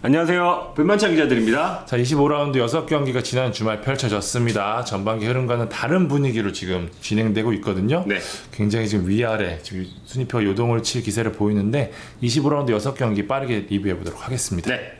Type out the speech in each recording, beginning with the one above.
안녕하세요. 불만찬 기자들입니다. 자, 25라운드 6경기가 지난 주말 펼쳐졌습니다. 전반기 흐름과는 다른 분위기로 지금 진행되고 있거든요. 네. 굉장히 지금 위아래 지금 순위표 요동을 칠 기세를 보이는데 25라운드 6경기 빠르게 리뷰해 보도록 하겠습니다. 네.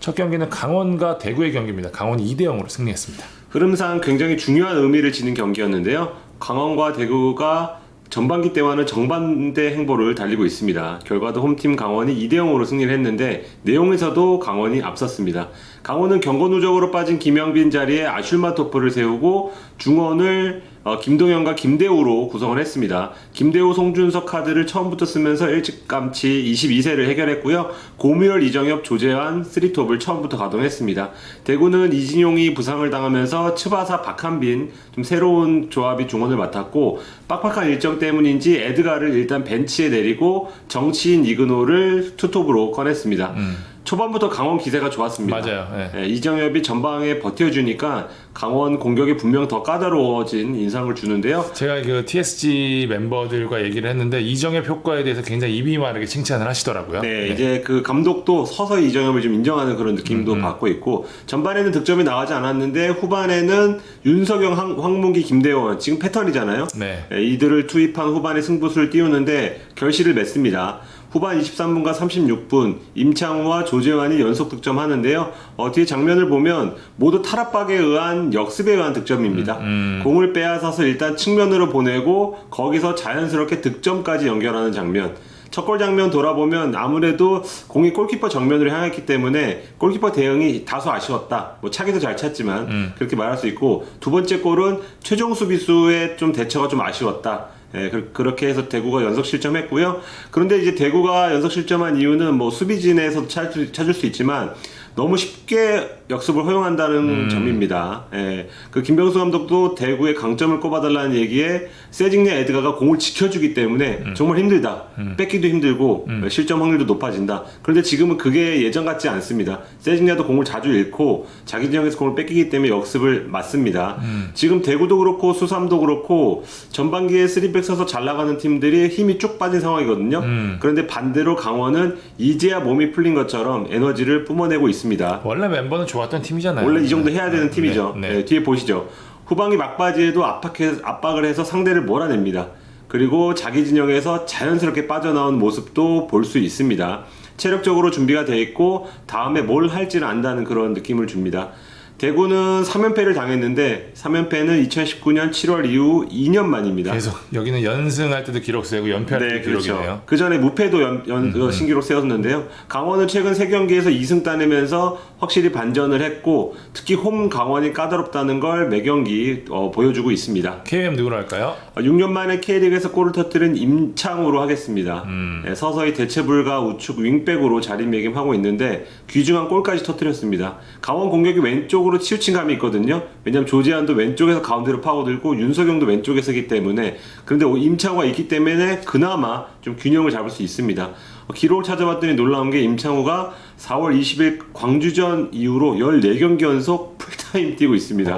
첫 경기는 강원과 대구의 경기입니다. 강원이 2대0으로 승리했습니다. 흐름상 굉장히 중요한 의미를 지닌 경기였는데요. 강원과 대구가 전반기 때와는 정반대 행보를 달리고 있습니다. 결과도 홈팀 강원이 2대0으로 승리를 했는데 내용에서도 강원이 앞섰습니다. 강원은 경고 누적으로 빠진 김영빈 자리에 아슐마토프를 세우고 중원을 김동현과 김대우로 구성을 했습니다. 김대우, 송준석 카드를 처음부터 쓰면서 일찌감치 22세를 해결했고요. 고무열, 이정엽, 조재환, 3톱을 처음부터 가동했습니다. 대구는 이진용이 부상을 당하면서 츠바사, 박한빈 좀 새로운 조합이 중원을 맡았고 빡빡한 일정 때문인지 에드가를 일단 벤치에 내리고 정치인 이근호를 투톱으로 꺼냈습니다. 초반부터 강원 기세가 좋았습니다. 맞아요. 네. 네, 이정엽이 전방에 버텨주니까 강원 공격이 분명 더 까다로워진 인상을 주는데요. 제가 그 TSG 멤버들과 얘기를 했는데 이정엽 효과에 대해서 굉장히 입이 마르게 칭찬을 하시더라고요. 네, 이제 그 감독도 서서히 이정엽을 좀 인정하는 그런 느낌도 받고 있고 전반에는 득점이 나오지 않았는데 후반에는 윤석영, 황문기, 김대원 지금 패턴이잖아요. 네. 이들을 투입한 후반에 승부수를 띄우는데 결실을 맺습니다. 후반 23분과 36분 임창우와 조재환이 연속 득점하는데요. 뒤에 장면을 보면 모두 탈압박에 의한 역습에 의한 득점입니다. 공을 빼앗아서 일단 측면으로 보내고 거기서 자연스럽게 득점까지 연결하는 장면. 첫 골 장면 돌아보면 아무래도 공이 골키퍼 정면으로 향했기 때문에 골키퍼 대응이 다소 아쉬웠다. 뭐 차기도 잘 찼지만 그렇게 말할 수 있고 두 번째 골은 최종 수비수의 좀 대처가 좀 아쉬웠다. 네, 그렇게 해서 대구가 연속 실점했고요. 그런데 이제 대구가 연속 실점한 이유는 뭐 수비진에서도 찾을 수 있지만 너무 쉽게 역습을 허용한다는 점입니다. 예, 그 김병수 감독도 대구의 강점을 꼽아달라는 얘기에 세징야 에드가가 공을 지켜주기 때문에 정말 힘들다. 뺏기도 힘들고 실점 확률도 높아진다. 그런데 지금은 그게 예전 같지 않습니다. 세징야도 공을 자주 잃고 자기 지역에서 공을 뺏기기 때문에 역습을 맞습니다. 지금 대구도 그렇고 수삼도 그렇고 전반기에 3백 서서 잘 나가는 팀들이 힘이 쭉 빠진 상황이거든요. 그런데 반대로 강원은 이제야 몸이 풀린 것처럼 에너지를 뿜어내고 있습니다. 원래 멤버는 좋았던 팀이잖아요. 원래 이 정도 해야 되는 팀이죠. 네. 네, 뒤에 보시죠. 후반기 막바지에도 압박을 해서 상대를 몰아냅니다. 그리고 자기 진영에서 자연스럽게 빠져나온 모습도 볼 수 있습니다. 체력적으로 준비가 돼 있고 다음에 뭘 할지를 안다는 그런 느낌을 줍니다. 대구는 3연패를 당했는데 3연패는 2019년 7월 이후 2년 만입니다. 계속 여기는 연승할 때도 기록 세고 연패할 때도 그렇죠. 기록이네요. 그 전에 무패도 신기록 세웠는데요. 강원은 최근 3경기에서 2승 따내면서 확실히 반전을 했고 특히 홈 강원이 까다롭다는 걸 매경기 보여주고 있습니다. KM 누구로 할까요? 6년 만에 K리그에서 골을 터뜨린 임창우로 하겠습니다. 네, 서서히 대체 불가 우측 윙백으로 자리매김하고 있는데 귀중한 골까지 터뜨렸습니다. 강원 공격이 왼쪽으로 치우친 감이 있거든요. 왜냐하면 조재환도 왼쪽에서 가운데로 파고들고 윤석영도 왼쪽에서기 때문에 그런데 임창우가 있기 때문에 그나마 좀 균형을 잡을 수 있습니다. 기록을 찾아봤더니 놀라운 게 임창우가 4월 20일 광주전 이후로 14경기 연속 풀타임 뛰고 있습니다.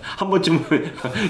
한 번쯤은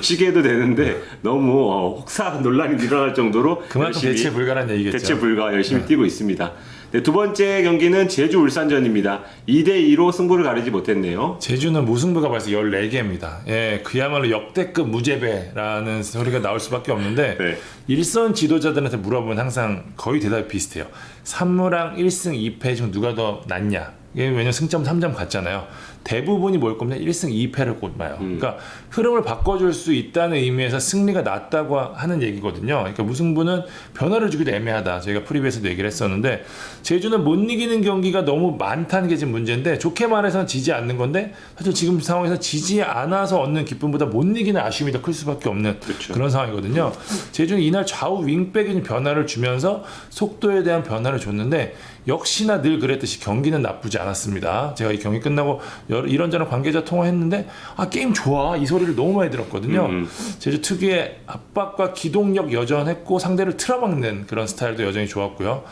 쉬게 해도 되는데 너무 혹사 논란이 일어날 정도로 그만큼 대체 불가란 얘기겠죠. 대체 불가 열심히 뛰고 있습니다. 네, 두 번째 경기는 제주 울산전입니다. 2대2로 승부를 가리지 못했네요. 제주는 무승부가 벌써 14개입니다. 예, 그야말로 역대급 무죄배라는 소리가 나올 수밖에 없는데 네. 일선 지도자들한테 물어보면 항상 거의 대답이 비슷해요. 3무랑 1승 2패 중 누가 더 낫냐? 왜냐면 승점 3점 같잖아요. 대부분이 뭘 꼽냐? 1승 2패를 꼽아요. 그러니까 흐름을 바꿔줄 수 있다는 의미에서 승리가 낫다고 하는 얘기거든요. 그러니까 무승부는 변화를 주기도 애매하다. 저희가 프리뷰에서도 얘기를 했었는데 제주는 못 이기는 경기가 너무 많다는 게 지금 문제인데 좋게 말해서는 지지 않는 건데 사실 지금 상황에서 지지 않아서 얻는 기쁨보다 못 이기는 아쉬움이 더 클 수밖에 없는 그렇죠. 그런 상황이거든요. 제주는 이날 좌우 윙백에 변화를 주면서 속도에 대한 변화를 줬는데 역시나 늘 그랬듯이 경기는 나쁘지 않았습니다. 제가 이 경기 끝나고 이런저런 관계자 통화했는데 게임 좋아 이 소리를 너무 많이 들었거든요. 제주 특유의 압박과 기동력 여전했고 상대를 틀어막는 그런 스타일도 여전히 좋았고요.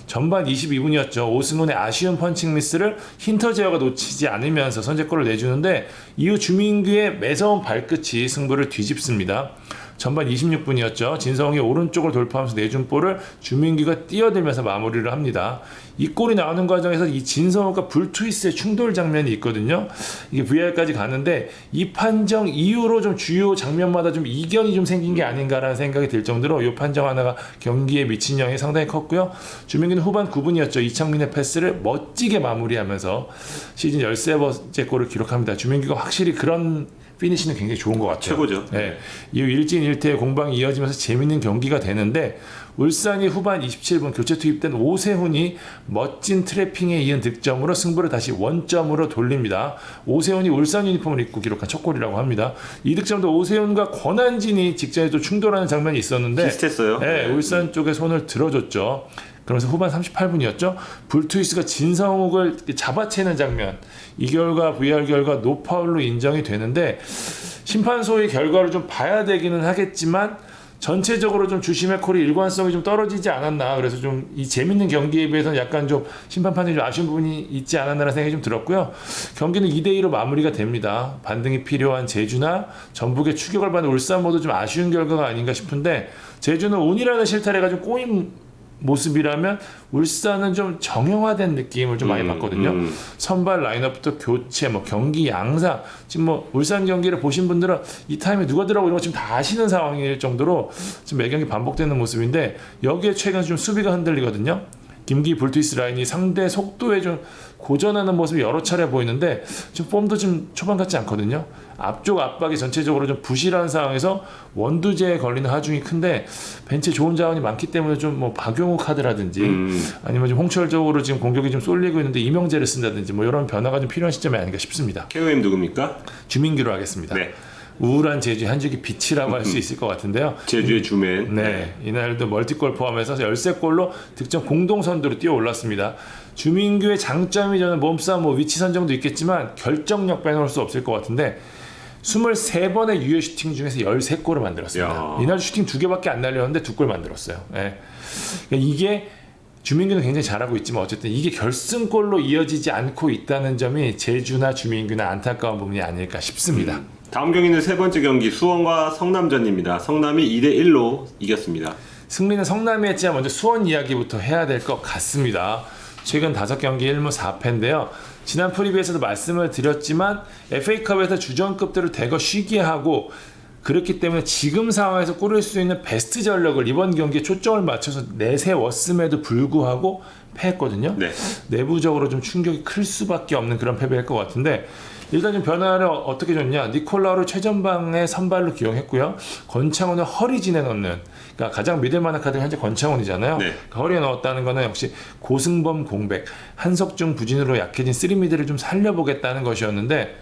전반 22분이었죠. 오승훈의 아쉬운 펀칭 미스를 힌터제어가 놓치지 않으면서 선제골을 내주는데 이후 주민규의 매서운 발끝이 승부를 뒤집습니다. 전반 26분이었죠. 진성이 오른쪽을 돌파하면서 내준 볼을 주민규가 뛰어들면서 마무리를 합니다. 이 골이 나오는 과정에서 이 진성호가 불투이스의 충돌 장면이 있거든요. 이게 VR까지 가는데 이 판정 이후로 좀 주요 장면마다 좀 이견이 좀 생긴 게 아닌가라는 생각이 들 정도로 이 판정 하나가 경기에 미친 영향이 상당히 컸고요. 주민규는 후반 9분이었죠. 이창민의 패스를 멋지게 마무리하면서 시즌 13번째 골을 기록합니다. 주민규가 확실히 그런 피니시는 굉장히 좋은 것 같아요. 최고죠. 네. 이후 일진 일퇴의 공방이 이어지면서 재밌는 경기가 되는데 울산이 후반 27분 교체 투입된 오세훈이 멋진 트래핑에 이은 득점으로 승부를 다시 원점으로 돌립니다. 오세훈이 울산 유니폼을 입고 기록한 첫 골이라고 합니다. 이 득점도 오세훈과 권한진이 직전에 또 충돌하는 장면이 있었는데 비슷했어요. 네, 울산 쪽에 손을 들어줬죠. 그러면서 후반 38분이었죠. 불투이스가 진성욱을 잡아채는 장면. 이 결과 VR 결과 노파울로 인정이 되는데 심판소의 결과를 좀 봐야 되기는 하겠지만 전체적으로 좀 주심의 콜이 일관성이 좀 떨어지지 않았나. 그래서 좀 이 재밌는 경기에 비해서는 약간 좀 심판 판정이 좀 아쉬운 부분이 있지 않았나라는 생각이 좀 들었고요. 경기는 2대2로 마무리가 됩니다. 반등이 필요한 제주나 전북의 추격을 받는 울산 모두 좀 아쉬운 결과가 아닌가 싶은데 제주는 운이라는 실타래가 좀 꼬인 모습이라면 울산은 좀 정형화된 느낌을 좀 많이 받거든요. 선발 라인업부터 교체, 뭐 경기 양상, 지금 뭐 울산 경기를 보신 분들은 이 타임에 누가 들어가고 이런 거 지금 다 아시는 상황일 정도로 지금 매 경기 반복되는 모습인데 여기에 최근 좀 수비가 흔들리거든요. 김기 불투이스 라인이 상대 속도에 좀 고전하는 모습이 여러 차례 보이는데 좀 폼도 좀 초반 같지 않거든요. 앞쪽 압박이 전체적으로 좀 부실한 상황에서 원두제에 걸리는 하중이 큰데 벤치에 좋은 자원이 많기 때문에 좀 뭐 박용우 카드라든지 아니면 좀 홍철적으로 지금 공격이 좀 쏠리고 있는데 이명재를 쓴다든지 뭐 이런 변화가 좀 필요한 시점이 아닌가 싶습니다. KOM 누굽니까? 주민규로 하겠습니다. 네. 우울한 제주의 한 줄기 빛이라고 할 수 있을 것 같은데요. 제주의 주맨. 네, 이날도 멀티골 포함해서 13골로 득점 공동선두로 뛰어 올랐습니다. 주민규의 장점이 저는 몸싸움, 뭐 위치 선정도 있겠지만 결정력 빼놓을 수 없을 것 같은데 23번의 유효 슈팅 중에서 13골을 만들었습니다. 야. 이날 슈팅 2개밖에 안 날렸는데 2골 만들었어요. 네. 그러니까 이게 주민규는 굉장히 잘하고 있지만 어쨌든 이게 결승골로 이어지지 않고 있다는 점이 제주나 주민규나 안타까운 부분이 아닐까 싶습니다. 다음 경기는 세 번째 경기 수원과 성남전입니다. 성남이 2대1로 이겼습니다. 승리는 성남이 했지만 먼저 수원 이야기부터 해야 될 것 같습니다. 최근 5경기 1무 4패인데요. 지난 프리뷰에서도 말씀을 드렸지만 FA컵에서 주전급들을 대거 쉬게 하고 그렇기 때문에 지금 상황에서 꾸릴 수 있는 베스트 전력을 이번 경기에 초점을 맞춰서 내세웠음에도 불구하고 패했거든요. 네. 내부적으로 좀 충격이 클 수밖에 없는 그런 패배일 것 같은데 일단 좀 변화를 어떻게 줬냐. 니콜라우를 최전방에 선발로 기용했고요. 권창훈을 허리진에 넣는, 그러니까 가장 믿을 만한 카드가 현재 권창훈이잖아요. 네. 그러니까 허리에 넣었다는 거는 역시 고승범 공백, 한석중 부진으로 약해진 쓰리미드를 좀 살려보겠다는 것이었는데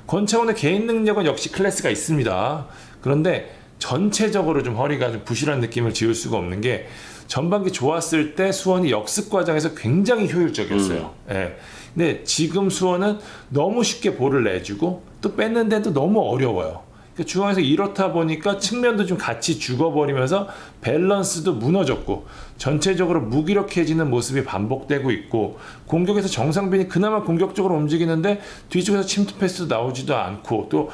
권창훈의 개인 능력은 역시 클래스가 있습니다. 그런데 전체적으로 좀 허리가 좀 부실한 느낌을 지울 수가 없는 게 전반기 좋았을 때 수원이 역습 과정에서 굉장히 효율적이었어요. 예. 근데 지금 수원은 너무 쉽게 볼을 내주고 또 뺐는데도 너무 어려워요. 그러니까 중앙에서 이렇다 보니까 측면도 좀 같이 죽어버리면서 밸런스도 무너졌고 전체적으로 무기력해지는 모습이 반복되고 있고 공격에서 정상빈이 그나마 공격적으로 움직이는데 뒤쪽에서 침투 패스도 나오지도 않고 또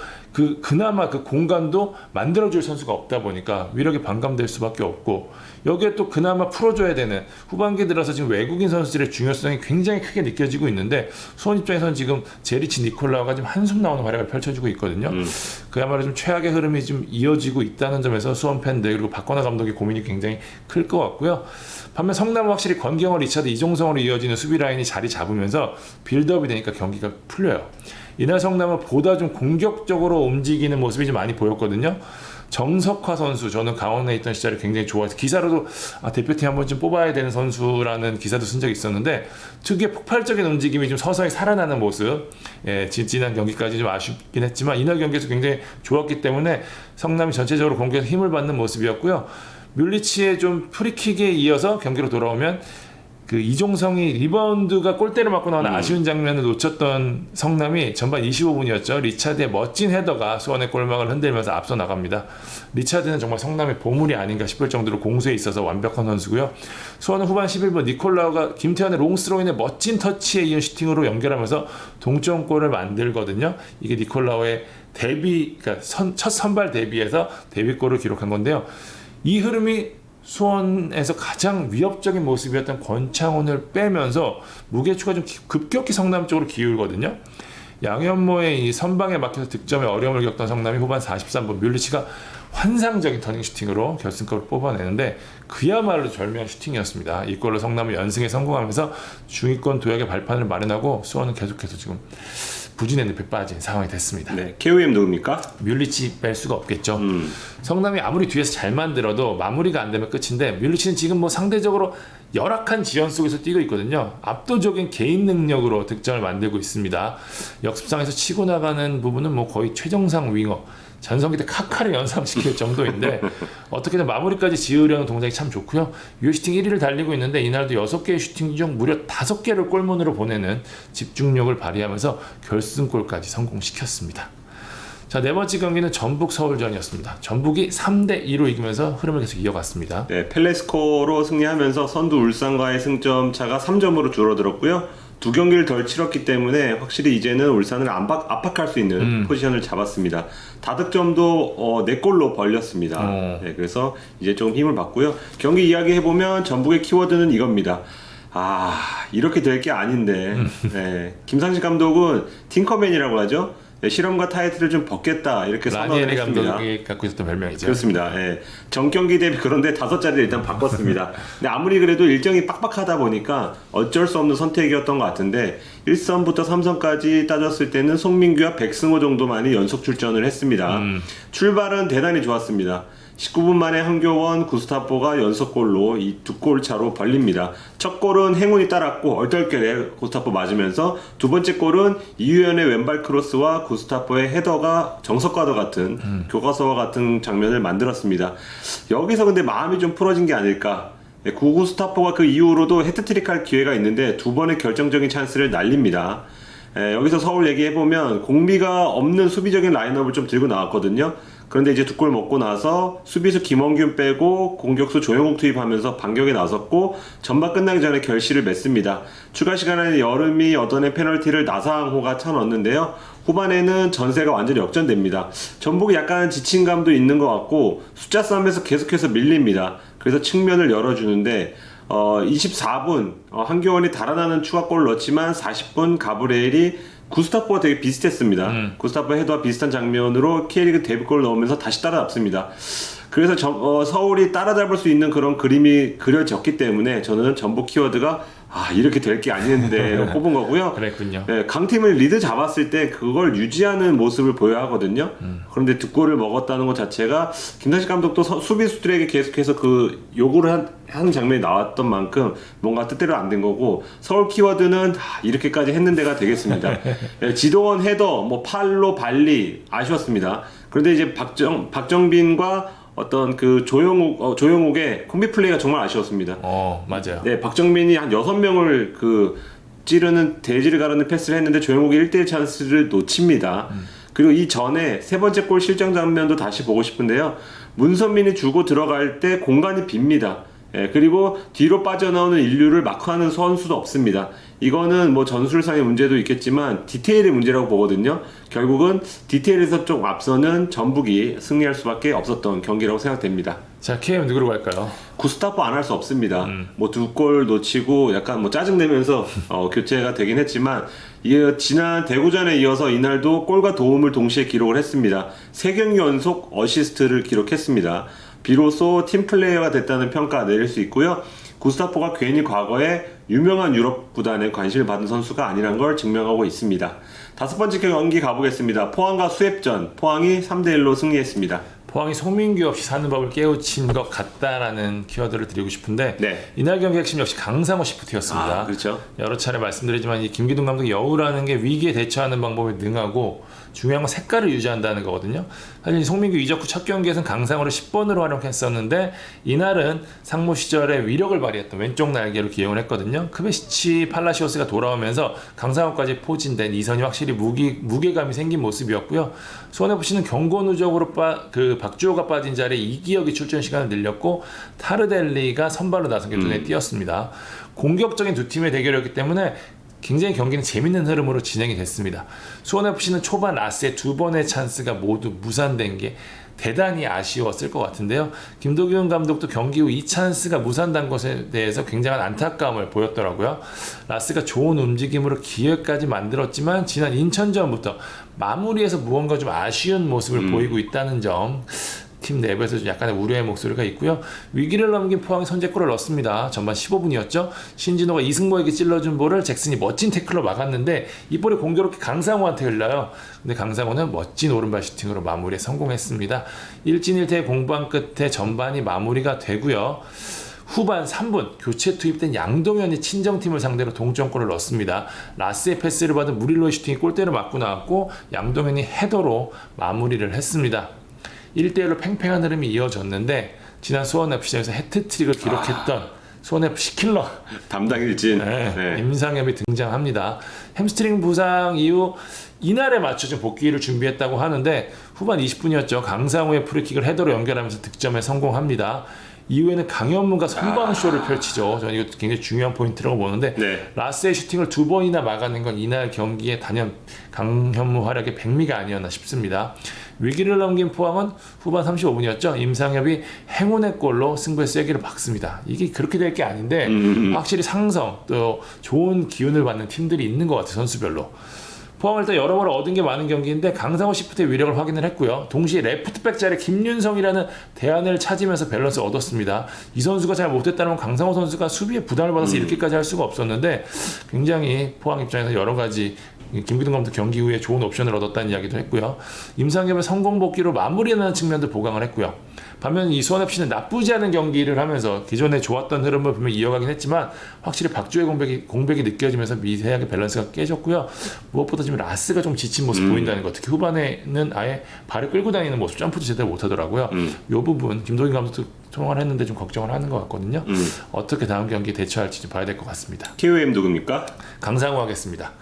그나마 그 공간도 만들어줄 선수가 없다 보니까 위력이 반감될 수밖에 없고 여기에 또 그나마 풀어줘야 되는 후반기 들어서 지금 외국인 선수들의 중요성이 굉장히 크게 느껴지고 있는데 수원 입장에서는 지금 제리치 니콜라우가 지금 한숨 나오는 활약을 펼쳐주고 있거든요. 그야말로 좀 최악의 흐름이 좀 이어지고 있다는 점에서 수원 팬들 그리고 박건하 감독의 고민이 굉장히 클 것 같고요. 반면 성남은 확실히 권경원, 리차드, 이종성으로 이어지는 수비 라인이 자리 잡으면서 빌드업이 되니까 경기가 풀려요. 이날 성남은 보다 좀 공격적으로 움직이는 모습이 좀 많이 보였거든요. 정석화 선수, 저는 강원에 있던 시절에 굉장히 좋아해서 기사로도 대표팀 한번 좀 뽑아야 되는 선수라는 기사도 쓴 적이 있었는데 특유의 폭발적인 움직임이 좀 서서히 살아나는 모습, 지난 경기까지 좀 아쉽긴 했지만 이날 경기에서 굉장히 좋았기 때문에 성남이 전체적으로 공격에서 힘을 받는 모습이었고요. 뮬리치의 좀 프리킥에 이어서 경기로 돌아오면 그 이종성이 리바운드가 골대를 맞고 나오는 아쉬운 장면을 놓쳤던 성남이 전반 25분이었죠. 리차드의 멋진 헤더가 수원의 골망을 흔들면서 앞서 나갑니다. 리차드는 정말 성남의 보물이 아닌가 싶을 정도로 공수에 있어서 완벽한 선수고요. 수원은 후반 11분 니콜라우가 김태환의 롱스로인의 멋진 터치에 이은 슈팅으로 연결하면서 동점골을 만들거든요. 이게 니콜라우의 데뷔, 그러니까 첫 선발 데뷔에서 데뷔골을 기록한 건데요. 이 흐름이 수원에서 가장 위협적인 모습이었던 권창훈을 빼면서 무게추가 좀 급격히 성남 쪽으로 기울거든요. 양현모의 이 선방에 막혀서 득점에 어려움을 겪던 성남이 후반 43분 뮬리치가 환상적인 터닝 슈팅으로 결승골을 뽑아내는데 그야말로 절묘한 슈팅이었습니다. 이 골로 성남은 연승에 성공하면서 중위권 도약의 발판을 마련하고 수원은 계속해서 지금 부진의 늪에 빠진 상황이 됐습니다. 네, KOM 누굽니까? 뮬리치 뺄 수가 없겠죠. 성남이 아무리 뒤에서 잘 만들어도 마무리가 안 되면 끝인데 뮬리치는 지금 뭐 상대적으로 열악한 지연 속에서 뛰고 있거든요. 압도적인 개인 능력으로 득점을 만들고 있습니다. 역습상에서 치고 나가는 부분은 뭐 거의 최정상 윙어 전성기 때 카카를 연상시킬 정도인데 어떻게든 마무리까지 지으려는 동작이 참 좋고요. 유효슈팅 1위를 달리고 있는데 이날도 6개의 슈팅 중 무려 5개를 골문으로 보내는 집중력을 발휘하면서 결승골까지 성공시켰습니다. 자, 네 번째 경기는 전북 서울전이었습니다. 전북이 3대2로 이기면서 흐름을 계속 이어갔습니다. 네, 펠레스코로 승리하면서 선두 울산과의 승점 차가 3점으로 줄어들었고요. 두 경기를 덜 치렀기 때문에 확실히 이제는 울산을 압박할 수 있는 포지션을 잡았습니다. 다득점도 4골로 벌렸습니다. 네, 그래서 이제 좀 힘을 받고요. 경기 이야기해보면 전북의 키워드는 이겁니다. 이렇게 될 게 아닌데 네, 김상식 감독은 팅커맨이라고 하죠. 네, 실험과 타이틀을 좀 벗겠다 이렇게 선언을 라니에리 했습니다. 감독이 갖고 있었던 별명이죠. 그렇습니다. 예. 전경기 대비 그런데 5자리를 일단 바꿨습니다. 근데 아무리 그래도 일정이 빡빡하다 보니까 어쩔 수 없는 선택이었던 것 같은데 1선부터 3선까지 따졌을 때는 송민규와 백승호 정도만이 연속 출전을 했습니다. 출발은 대단히 좋았습니다. 19분 만에 한교원, 구스타포가 연속골로 이 2골 차로 벌립니다. 첫 골은 행운이 따랐고 얼떨결에 구스타포 맞으면서 두 번째 골은 이유연의 왼발 크로스와 구스타포의 헤더가 정석과도 같은 교과서와 같은 장면을 만들었습니다. 여기서 근데 마음이 좀 풀어진 게 아닐까. 구스타포가 그 이후로도 헤트트릭 할 기회가 있는데 두 번의 결정적인 찬스를 날립니다. 여기서 서울 얘기해보면 공비가 없는 수비적인 라인업을 좀 들고 나왔거든요. 그런데 이제 2골 먹고 나서 수비수 김원균 빼고 공격수 조영욱 투입하면서 반격에 나섰고 전반 끝나기 전에 결실을 맺습니다. 추가 시간에 여름이 얻어낸 페널티를 나상호가 차 넣었는데요. 후반에는 전세가 완전히 역전됩니다. 전북이 약간 지친 감도 있는 것 같고 숫자 싸움에서 계속해서 밀립니다. 그래서 측면을 열어주는데 24분 한교원이 달아나는 추가골을 넣었지만 40분 가브레엘이 구스타포가 되게 비슷했습니다. 구스타포 헤더와 비슷한 장면으로 K리그 데뷔골을 넣으면서 다시 따라잡습니다. 그래서 서울이 따라잡을 수 있는 그런 그림이 그려졌기 때문에 저는 전북 키워드가 이렇게 될 게 아닌데 뽑은 거고요. 그랬군요. 네, 강팀을 리드 잡았을 때 그걸 유지하는 모습을 보여야 하거든요. 그런데 2골을 먹었다는 것 자체가 김상식 감독도 수비수들에게 계속해서 그 요구를 하는 장면이 나왔던 만큼 뭔가 뜻대로 안 된 거고 서울 키워드는 이렇게까지 했는데가 되겠습니다. 네, 지도원 헤더, 팔로 발리 아쉬웠습니다. 그런데 이제 박정빈과 어떤 그 조영욱의 콤비 플레이가 정말 아쉬웠습니다. 맞아요. 네, 박정민이 한 6명을 찌르는 대지를 가르는 패스를 했는데 조영욱이 1대1 찬스를 놓칩니다. 그리고 이 전에 세 번째 골 실점 장면도 다시 보고 싶은데요. 문선민이 주고 들어갈 때 공간이 빕니다. 그리고 뒤로 빠져나오는 인류를 마크하는 선수도 없습니다. 이거는 전술상의 문제도 있겠지만 디테일의 문제라고 보거든요. 결국은 디테일에서 좀 앞서는 전북이 승리할 수밖에 없었던 경기라고 생각됩니다. 자, KM 누구로 갈까요? 구스타포 안 할 수 없습니다. 2골 놓치고 약간 짜증내면서 교체가 되긴 했지만 이게 지난 대구전에 이어서 이날도 골과 도움을 동시에 기록을 했습니다. 3경기 연속 어시스트를 기록했습니다. 비로소 팀플레이어가 됐다는 평가 내릴 수 있고요. 구스타포가 괜히 과거에 유명한 유럽 구단에 관심을 받은 선수가 아니란 걸 증명하고 있습니다. 5번째 경기 가보겠습니다. 포항과 수협전, 포항이 3대1로 승리했습니다. 포항이 송민규 없이 사는 법을 깨우친 것 같다라는 키워드를 드리고 싶은데 네. 이날 경기 핵심 역시 강상호 시프트였습니다. 그렇죠. 여러 차례 말씀드리지만 이 김기동 감독이 여우라는 게 위기에 대처하는 방법에 능하고 중요한 건 색깔을 유지한다는 거거든요. 사실 송민규 이적 후 첫 경기에서는 강상우를 10번으로 활용했었는데 이날은 상무 시절에 위력을 발휘했던 왼쪽 날개로 기용을 했거든요. 크베시치 팔라시오스가 돌아오면서 강상우까지 포진된 이선이 확실히 무게감이 생긴 모습이었고요. 수원FC는 경고 누적으로 박주호가 빠진 자리에 이기혁이 출전 시간을 늘렸고 타르델리가 선발로 나선 게 눈에 띄었습니다. 공격적인 두 팀의 대결이었기 때문에 굉장히 경기는 재밌는 흐름으로 진행이 됐습니다. 수원FC는 초반 라스의 두 번의 찬스가 모두 무산된 게 대단히 아쉬웠을 것 같은데요. 김도균 감독도 경기 후 이 찬스가 무산된 것에 대해서 굉장한 안타까움을 보였더라고요. 라스가 좋은 움직임으로 기회까지 만들었지만 지난 인천전부터 마무리에서 무언가 좀 아쉬운 모습을 보이고 있다는 점, 팀 내부에서 좀 약간의 우려의 목소리가 있고요. 위기를 넘긴 포항이 선제골을 넣었습니다. 전반 15분이었죠. 신진호가 이승모에게 찔러준 볼을 잭슨이 멋진 태클로 막았는데 이 볼이 공교롭게 강상우한테 흘러요. 근데 강상우는 멋진 오른발 슈팅으로 마무리에 성공했습니다. 1진1퇴의 공방 끝에 전반이 마무리가 되고요. 후반 3분 교체 투입된 양동현이 친정팀을 상대로 동점골을 넣었습니다. 라스의 패스를 받은 무릴로의 슈팅이 골대를 맞고 나왔고 양동현이 헤더로 마무리를 했습니다. 1대1로 팽팽한 흐름이 이어졌는데 지난 수원FC전에서 해트트릭을 기록했던 수원FC 킬러 담당 일진 임상엽이 등장합니다. 햄스트링 부상 이후 이날에 맞춰진 복귀를 준비했다고 하는데 후반 20분이었죠. 강상우의 프리킥을 헤더로 연결하면서 득점에 성공합니다. 이후에는 강현무가 선방쇼를 펼치죠. 저는 이거 굉장히 중요한 포인트라고 보는데 라스의 슈팅을 두 번이나 막아낸 건 이날 경기의 단연 강현무 활약의 백미가 아니었나 싶습니다. 위기를 넘긴 포항은 후반 35분이었죠. 임상엽이 행운의 골로 승부의 쐐기를 박습니다. 이게 그렇게 될 게 아닌데 확실히 상성 또 좋은 기운을 받는 팀들이 있는 것 같아요. 선수별로. 포항을 일단 여러모로 얻은 게 많은 경기인데 강상우 시프트의 위력을 확인을 했고요. 동시에 레프트백 자리에 김윤성이라는 대안을 찾으면서 밸런스를 얻었습니다. 이 선수가 잘 못했다면 강상우 선수가 수비에 부담을 받아서 이렇게까지 할 수가 없었는데 굉장히 포항 입장에서 여러 가지 김기동 감독 경기 후에 좋은 옵션을 얻었다는 이야기도 했고요. 임상엽의 성공 복귀로 마무리하는 측면도 보강을 했고요. 반면 이 수원FC는 나쁘지 않은 경기를 하면서 기존에 좋았던 흐름을 분명히 이어가긴 했지만 확실히 박주의 공백이 느껴지면서 미세하게 밸런스가 깨졌고요. 무엇보다 지금 라스가 좀 지친 모습 보인다는 것, 특히 후반에는 아예 발을 끌고 다니는 모습, 점프도 제대로 못하더라고요. 이 부분 김도균 감독도 통화를 했는데 좀 걱정을 하는 것 같거든요. 어떻게 다음 경기 대처할지 좀 봐야 될 것 같습니다. KOM 누굽니까? 강상우 하겠습니다.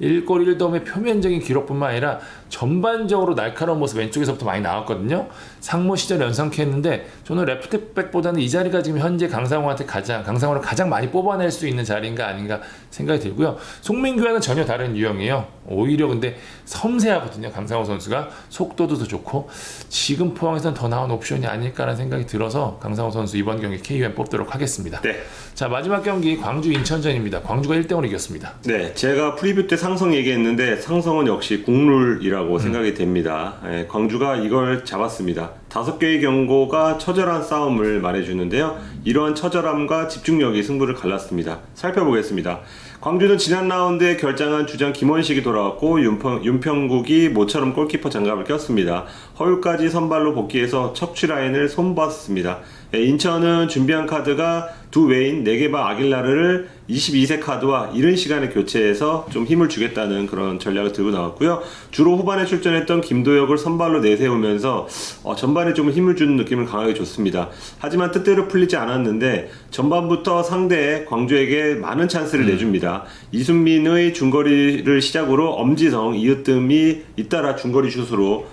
1골 1도움의 표면적인 기록뿐만 아니라 전반적으로 날카로운 모습 왼쪽에서부터 많이 나왔거든요. 상무 시절 연상케 했는데 저는 레프트백보다는 이 자리가 지금 현재 강상우를 가장 많이 뽑아낼 수 있는 자리인가 아닌가 생각이 들고요. 송민규와는 전혀 다른 유형이에요. 오히려 근데 섬세하거든요. 강상우 선수가 속도도 더 좋고 지금 포항에서는 더 나은 옵션이 아닐까라는 생각이 들어서 강상우 선수 이번 경기 KUM 뽑도록 하겠습니다. 네. 자, 마지막 경기 광주 인천전입니다. 광주가 1대0으로 이겼습니다. 네, 제가 프리뷰 때 상성 얘기했는데 상성은 역시 국룰이라고 생각이 됩니다. 광주가 이걸 잡았습니다. 5개의 경고가 처절한 싸움을 말해주는데요. 이러한 처절함과 집중력이 승부를 갈랐습니다. 살펴보겠습니다. 광주는 지난 라운드에 결장한 주장 김원식이 돌아왔고 윤평국이 모처럼 골키퍼 장갑을 꼈습니다. 허율까지 선발로 복귀해서 척추 라인을 손봤습니다. 인천은 준비한 카드가 두 외인 네게바 아길라르를 22세 카드와 이른 시간에 교체해서 좀 힘을 주겠다는 그런 전략을 들고 나왔고요. 주로 후반에 출전했던 김도혁을 선발로 내세우면서 전반에 좀 힘을 주는 느낌을 강하게 줬습니다. 하지만 뜻대로 풀리지 않았는데 전반부터 상대 광주에게 많은 찬스를 내줍니다. 이순민의 중거리를 시작으로 엄지성, 이으뜸이 잇따라 중거리 슛으로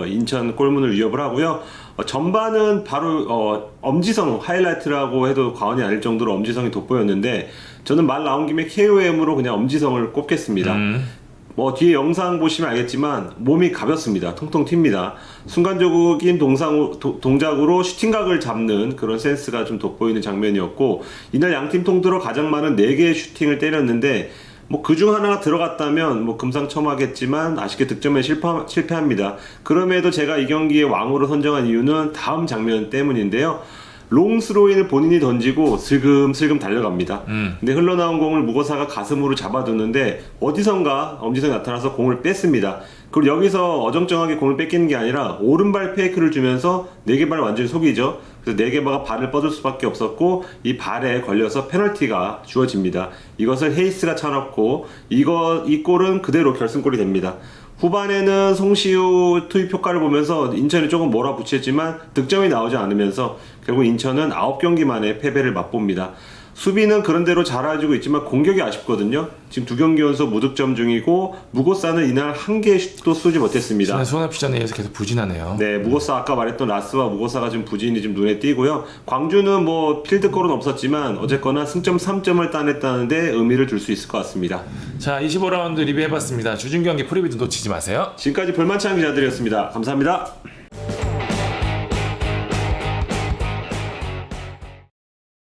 인천 골문을 위협을 하고요. 전반은 바로 엄지성 하이라이트라고 해도 과언이 아닐 정도로 엄지성이 돋보였는데 저는 말 나온 김에 KOM으로 그냥 엄지성을 꼽겠습니다. 뒤에 영상 보시면 알겠지만 몸이 가볍습니다. 통통 튑니다. 순간적인 동작으로 슈팅각을 잡는 그런 센스가 좀 돋보이는 장면이었고 이날 양팀 통틀어 가장 많은 4개의 슈팅을 때렸는데 그중 하나가 들어갔다면 금상첨화겠지만 아쉽게 득점에 실패합니다. 그럼에도 제가 이 경기의 왕으로 선정한 이유는 다음 장면 때문인데요. 롱스로인을 본인이 던지고 슬금슬금 달려갑니다. 근데 흘러나온 공을 무거사가 가슴으로 잡아두는데 어디선가 엄지성이 나타나서 공을 뺐습니다. 그리고 여기서 어정쩡하게 공을 뺏기는 게 아니라 오른발 페이크를 주면서 네게바를 완전히 속이죠. 그래서 네게바가 발을 뻗을 수밖에 없었고 이 발에 걸려서 페널티가 주어집니다. 이것을 헤이스가 쳐넣고 이 골은 그대로 결승골이 됩니다. 후반에는 송시우 투입 효과를 보면서 인천이 조금 몰아붙였지만 득점이 나오지 않으면서 결국 인천은 9경기 만에 패배를 맛봅니다. 수비는 그런대로 잘해주고 있지만 공격이 아쉽거든요. 지금 2경기 연속 무득점 중이고 무고사는 이날 한 개도 쏘지 못했습니다. 지난 수원FC전에 의해서 계속 부진하네요. 네, 무고사 아까 말했던 라스와 무고사가 좀 부진이 좀 눈에 띄고요. 광주는 뭐 필드골은 없었지만 어쨌거나 승점 3점을 따냈다는데 의미를 줄 수 있을 것 같습니다. 자, 25라운드 리뷰해봤습니다. 주중 경기 프리뷰도 놓치지 마세요. 지금까지 볼만찬 기자들이었습니다. 감사합니다.